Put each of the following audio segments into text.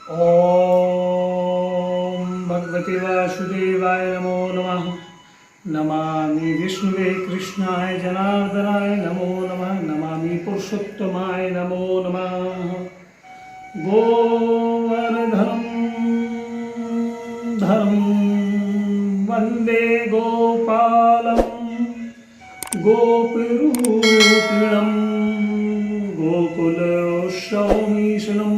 ओम भगवते वासुदेवाय नमो नमः। नमामि विष्णुवे कृष्णाय जनार्दनाय नमो नमः। नमामि पुरुषोत्तमाय नमो नमः। गोवर्धनं धर्म वन्दे गोपालं गोपीरूपिणं गोकुलशौमीशनं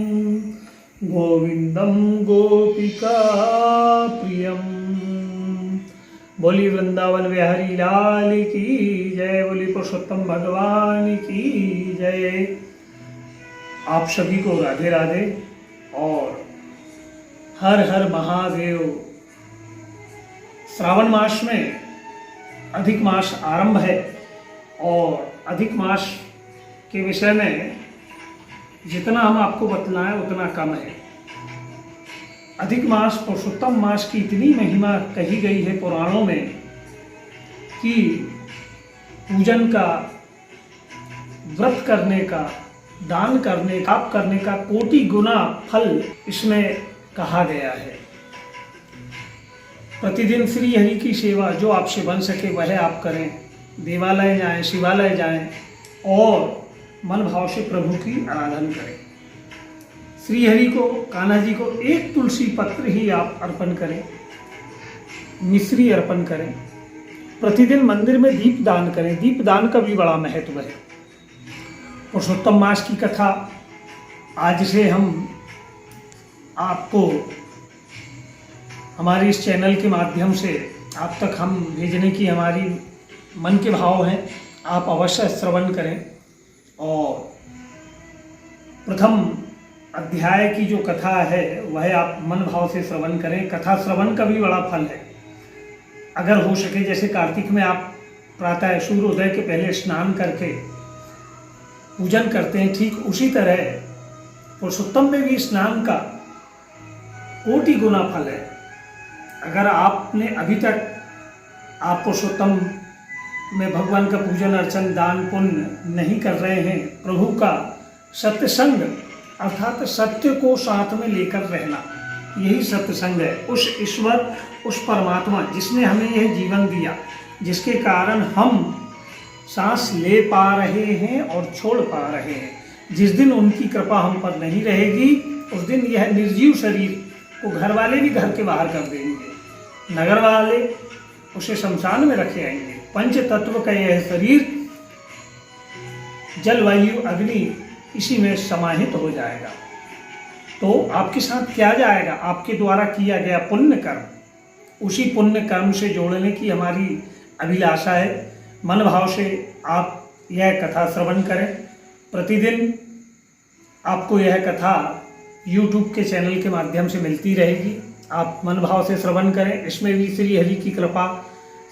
गोविंदम गोपिका प्रियम। बोली वृंदावन बिहारी लाल की जय। बोली पुरुषोत्तम भगवान की जय। आप सभी को राधे राधे और हर हर महादेव। श्रावण मास में अधिक मास आरंभ है और अधिक मास के विषय में जितना हम आपको बतलाएं उतना कम है। अधिक मास पुरुषोत्तम मास की इतनी महिमा कही गई है पुराणों में कि पूजन का, व्रत करने का, दान करने का, पाप करने का कोटि गुना फल इसमें कहा गया है। प्रतिदिन श्री हरि की सेवा जो आपसे बन सके वह आप करें। देवालय जाएं, शिवालय जाएं और मन भाव से प्रभु की आराधना करें। श्री हरि को, कान्हा जी को एक तुलसी पत्र ही आप अर्पण करें, मिश्री अर्पण करें। प्रतिदिन मंदिर में दीप दान करें। दीप दान का भी बड़ा महत्व है। पुरुषोत्तम मास की कथा आज से हम आपको हमारे इस चैनल के माध्यम से आप तक हम भेजने की हमारी मन के भाव हैं। आप अवश्य श्रवण करें और प्रथम अध्याय की जो कथा है वह आप मन भाव से श्रवण करें। कथा श्रवण का भी बड़ा फल है। अगर हो सके जैसे कार्तिक में आप प्रातः सूर्योदय के पहले स्नान करके पूजन करते हैं, ठीक उसी तरह पुरुषोत्तम में भी स्नान का कोटि गुना फल है। अगर आपने अभी तक आप पुरुषोत्तम में भगवान का पूजन अर्चन दान पुण्य नहीं कर रहे हैं, प्रभु का सत्संग अर्थात सत्य को साथ में लेकर रहना, यही सत्संग है। उस ईश्वर, उस परमात्मा जिसने हमें यह जीवन दिया, जिसके कारण हम सांस ले पा रहे हैं और छोड़ पा रहे हैं, जिस दिन उनकी कृपा हम पर नहीं रहेगी उस दिन यह निर्जीव शरीर को घर वाले भी घर के बाहर कर देंगे, नगर वाले उसे शमशान में रखे आएंगे। पंच तत्व का यह शरीर जल, वायु, अग्नि इसी में समाहित हो जाएगा। तो आपके साथ क्या जाएगा? आपके द्वारा किया गया पुण्य कर्म, उसी पुण्य कर्म से जोड़ने की हमारी अभिलाषा है। मन भाव से आप यह कथा श्रवण करें। प्रतिदिन आपको यह कथा YouTube के चैनल के माध्यम से मिलती रहेगी। आप मन भाव से श्रवण करें। इसमें भी श्री हरि की कृपा,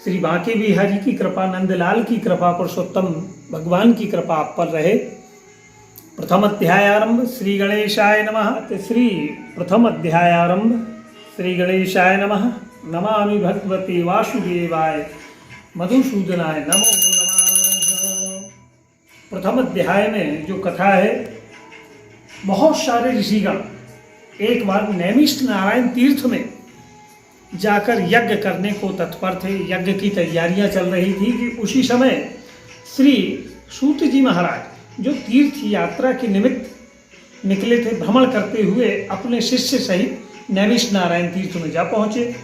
श्री बांके बिहारी की कृपा, नंदलाल की कृपा, पुरुषोत्तम भगवान की कृपा आप पर रहे। प्रथम अध्याय आरंभ श्री गणेशाय नमः। श्री प्रथम अध्याय आरंभ श्री गणेशाय नमः। नमामि भगवते वासुदेवाय मधुसूदनाय नमो नमः। प्रथम अध्याय में जो कथा है, बहुत सारे ऋषिगण एक बार नैमिष नारायण तीर्थ में जाकर यज्ञ करने को तत्पर थे। यज्ञ की तैयारियां चल रही थी कि उसी समय श्री सूत जी महाराज जो तीर्थ यात्रा के निमित्त निकले थे, भ्रमण करते हुए अपने शिष्य सहित नैमिष नारायण तीर्थ में जा पहुंचे।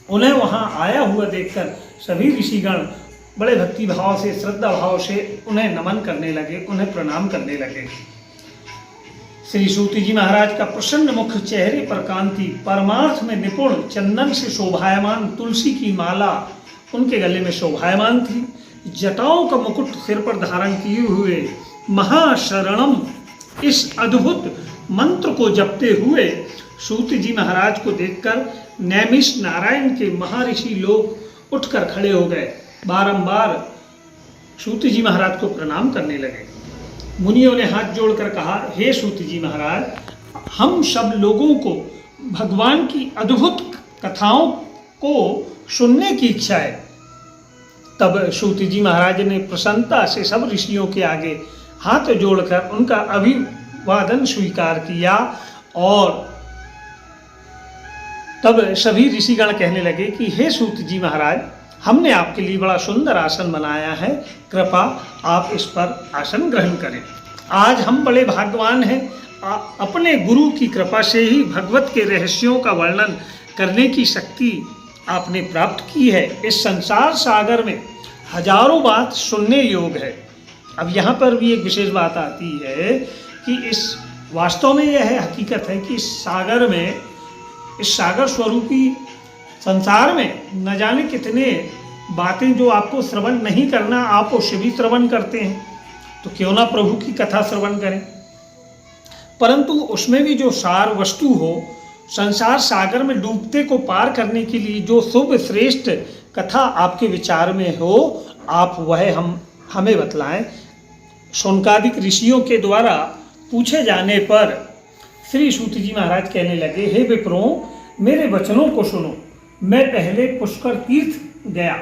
उन्हें वहां आया हुआ देखकर सभी ऋषिगण बड़े भक्ति भाव से, श्रद्धा भाव से उन्हें नमन करने लगे, उन्हें प्रणाम करने लगे। श्री सूत जी महाराज का प्रसन्न मुख, चेहरे पर कांति, परमार्थ में निपुण, चंदन से शोभायमान तुलसी की माला उनके गले में शोभायमान थी। जटाओं का मुकुट सिर पर धारण किए हुए महाशरणम इस अद्भुत मंत्र को जपते हुए सूत जी महाराज को देखकर नैमिष नारायण के महर्षि लोग उठकर खड़े हो गए। बारंबार सूत जी महाराज को प्रणाम करने लगे। मुनियों ने हाथ जोड़कर कहा, हे सूत जी महाराज, हम सब लोगों को भगवान की अद्भुत कथाओं को सुनने की इच्छा है। तब सूत जी महाराज ने प्रसन्नता से सब ऋषियों के आगे हाथ जोड़कर उनका अभिवादन स्वीकार किया और तब सभी ऋषिगण कहने लगे कि हे सूत जी महाराज, हमने आपके लिए बड़ा सुंदर आसन बनाया है, कृपा आप इस पर आसन ग्रहण करें। आज हम बड़े भाग्यवान हैं, अपने गुरु की कृपा से ही भगवत के रहस्यों का वर्णन करने की शक्ति आपने प्राप्त की है। इस संसार सागर में हजारों बात सुनने योग है। अब यहाँ पर भी एक विशेष बात आती है कि इस वास्तव में यह हकीकत है कि इस सागर में, इस सागर स्वरूपी संसार में न जाने कितने बातें जो आपको श्रवण नहीं करना, आप उसे भी श्रवण करते हैं, तो क्यों ना प्रभु की कथा श्रवण करें। परंतु उसमें भी जो सार वस्तु हो, संसार सागर में डूबते को पार करने के लिए जो शुभ श्रेष्ठ कथा आपके विचार में हो, आप वह हमें बतलाएं। शौनकादिक ऋषियों के द्वारा पूछे जाने पर श्री सूत जी महाराज कहने लगे, हे विप्रों, मेरे वचनों को सुनो। मैं पहले पुष्कर तीर्थ गया,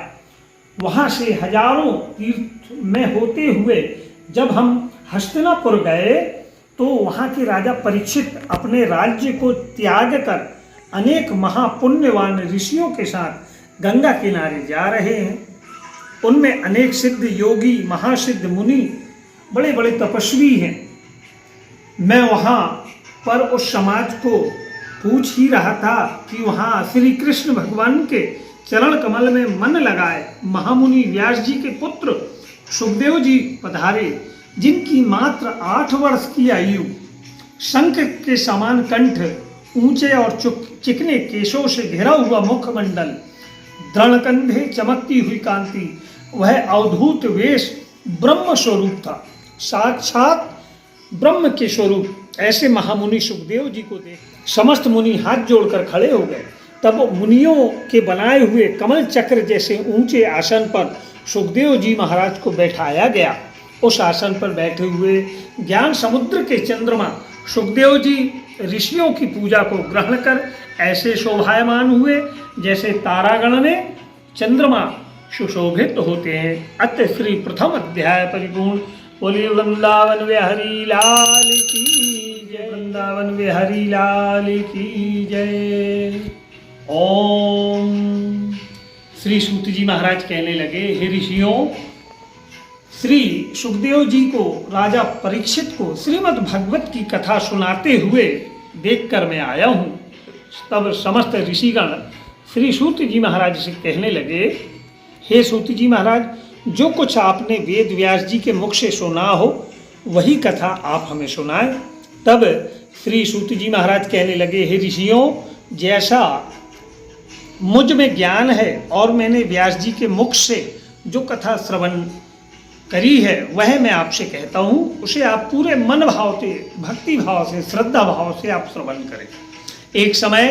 वहाँ से हजारों तीर्थ में होते हुए जब हम हस्तिनापुर गए तो वहाँ के राजा परीक्षित अपने राज्य को त्याग कर अनेक महापुण्यवान ऋषियों के साथ गंगा किनारे जा रहे हैं। उनमें अनेक सिद्ध योगी, महासिद्ध मुनि, बड़े बड़े तपस्वी हैं। मैं वहाँ पर उस समाज को पूछ ही रहा था कि वहाँ श्री कृष्ण भगवान के चरण कमल में मन लगाए महामुनि व्यास जी के पुत्र सुखदेव जी पधारे, जिनकी मात्र 8 वर्ष की आयु, शंख के समान कंठ, ऊंचे और चिकने केशों से घिरा हुआ मुखमंडल, दृढ़ कंधे, चमकती हुई कांति, वह अवधूत वेश ब्रह्म स्वरूप था, साक्षात ब्रह्म के स्वरूप। ऐसे महामुनि सुखदेव जी को देख समस्त मुनि हाथ जोड़कर खड़े हो गए। तब मुनियों के बनाए हुए कमल चक्र जैसे ऊंचे आसन पर सुखदेव जी महाराज को बैठाया गया। उस आसन पर बैठे हुए ज्ञान समुद्र के चंद्रमा सुखदेव जी ऋषियों की पूजा को ग्रहण कर ऐसे शोभायमान हुए जैसे तारागण में चंद्रमा सुशोभित होते हैं। अतः श्री प्रथम अध्याय परिपूर्ण। बोलिए वृंदावन बिहारी लाल की जय, वृंदावन बिहारी लाल की जय। ओम। श्री सूत जी महाराज कहने लगे, हे ऋषियों, श्री सुखदेव जी को, राजा परीक्षित को श्रीमद् भागवत की कथा सुनाते हुए देखकर मैं आया हूँ। तब समस्त ऋषिगण श्री सूत जी महाराज से कहने लगे, हे सूत जी महाराज, जो कुछ आपने वेद व्यास जी के मुख से सुना हो वही कथा आप हमें सुनाएं। तब श्री सूत जी महाराज कहने लगे, हे ऋषियों, जैसा मुझ में ज्ञान है और मैंने व्यास जी के मुख से जो कथा श्रवण करी है वह मैं आपसे कहता हूँ, उसे आप पूरे मन भाव से, भक्ति भाव से, श्रद्धा भाव से आप श्रवण करें। एक समय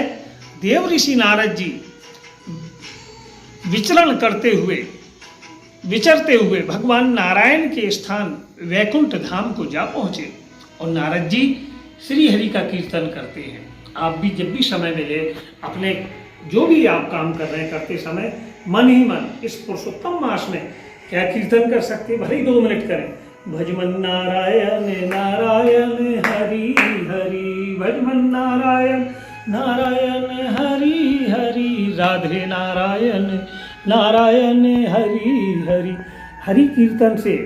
देव ऋषि नारद जी विचरते हुए भगवान नारायण के स्थान वैकुंठ धाम को जा पहुँचे और नारद जी श्री हरि का कीर्तन करते हैं। आप भी जब भी समय मिले, अपने जो भी आप काम कर रहे हैं करते समय मन ही मन इस पुरुषोत्तम मास में क्या कीर्तन कर सकते, भले ही 2 मिनट करें। भजमन नारायण नारायण हरि हरि, भजमन नारायण नारायण हरि हरि, राधे नारायण नारायण हरि हरि। हरि कीर्तन से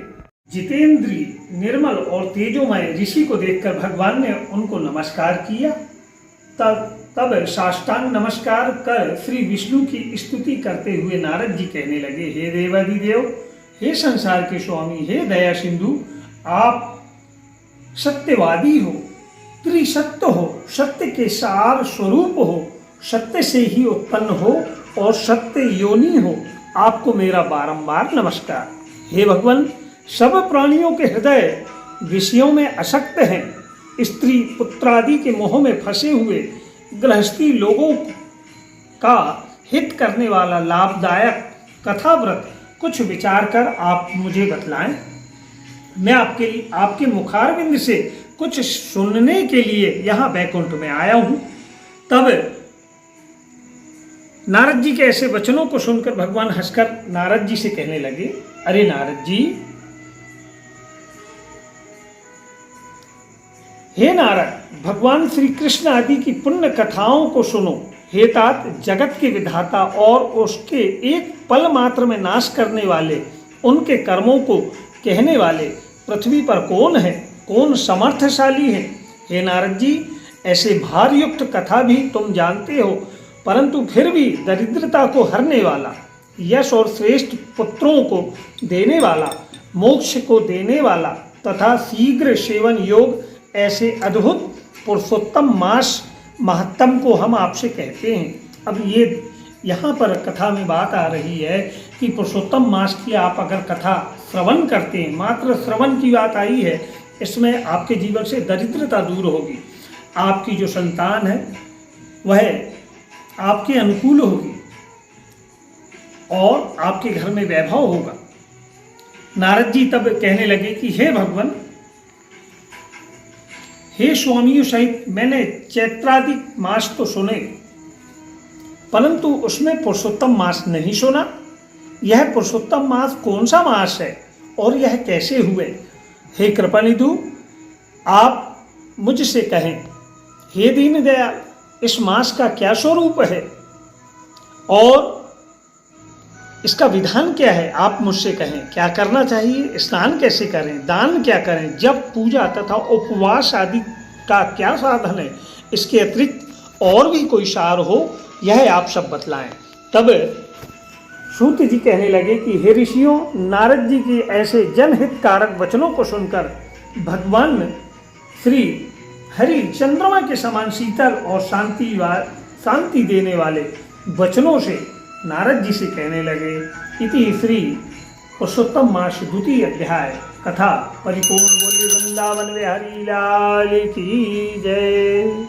जितेंद्रिय, निर्मल और तेजोमय ऋषि को देखकर भगवान ने उनको नमस्कार किया। तब साष्टांग नमस्कार कर श्री विष्णु की स्तुति करते हुए नारद जी कहने लगे, हे देवादिदेव, हे संसार के स्वामी, हे दया सिंधु, आप सत्यवादी हो, त्रिसत्य हो, सत्य के सार स्वरूप हो, सत्य से ही उत्पन्न हो और सत्य योनि हो। आपको मेरा बारंबार नमस्कार। हे भगवान, सब प्राणियों के हृदय विषयों में आसक्त हैं। स्त्री पुत्रादि के मोह में फंसे हुए गृहस्थी लोगों का हित करने वाला लाभदायक कथाव्रत कुछ विचार कर आप मुझे बतलाएं। मैं आपके मुखारविंद से कुछ सुनने के लिए यहाँ बैकुंठ में आया हूँ। तब नारद जी के ऐसे वचनों को सुनकर भगवान हंसकर नारद जी से कहने लगे, अरे नारद जी, हे नारद, भगवान श्री कृष्ण आदि की पुण्य कथाओं को सुनो। हे तात, जगत के विधाता और उसके एक पल मात्र में नाश करने वाले, उनके कर्मों को कहने वाले पृथ्वी पर कौन है? कौन समर्थशाली है? हे नारद जी, ऐसे भारयुक्त कथा भी तुम जानते हो, परंतु फिर भी दरिद्रता को हरने वाला, यश और श्रेष्ठ पुत्रों को देने वाला, मोक्ष को देने वाला तथा शीघ्र सेवन योग ऐसे अद्भुत पुरुषोत्तम मास महत्तम को हम आपसे कहते हैं। अब ये यहाँ पर कथा में बात आ रही है कि पुरुषोत्तम मास की आप अगर कथा श्रवण करते हैं, मात्र श्रवण की बात आई है, इसमें आपके जीवन से दरिद्रता दूर होगी, आपकी जो संतान है वह आपके अनुकूल होगी और आपके घर में वैभव होगा। नारद जी तब कहने लगे कि हे भगवान, हे स्वामियों सहित मैंने चैत्रादि मास तो सुने, परंतु उसमें पुरुषोत्तम मास नहीं सुना। यह पुरुषोत्तम मास कौन सा मास है और यह कैसे हुए? हे कृपानिधु, आप मुझसे कहें। हे दीनदयाल, इस मास का क्या स्वरूप है और इसका विधान क्या है? आप मुझसे कहें। क्या करना चाहिए? स्नान कैसे करें? दान क्या करें? जब पूजा तथा उपवास आदि का क्या साधन है? इसके अतिरिक्त और भी कोई सार हो, यह आप सब बतलाएं। तब सूत जी कहने लगे कि हे ऋषियों, नारद जी के ऐसे जनहित कारक वचनों को सुनकर भगवान श्री हरि चंद्रमा के समान शीतल और शांति देने वाले वचनों से नारद जी से कहने लगे। इति श्री पुरुषोत्तम मास द्वितीय अध्याय कथा परिपूर्ण। बोली वृंदावन बिहारी लाल की जय।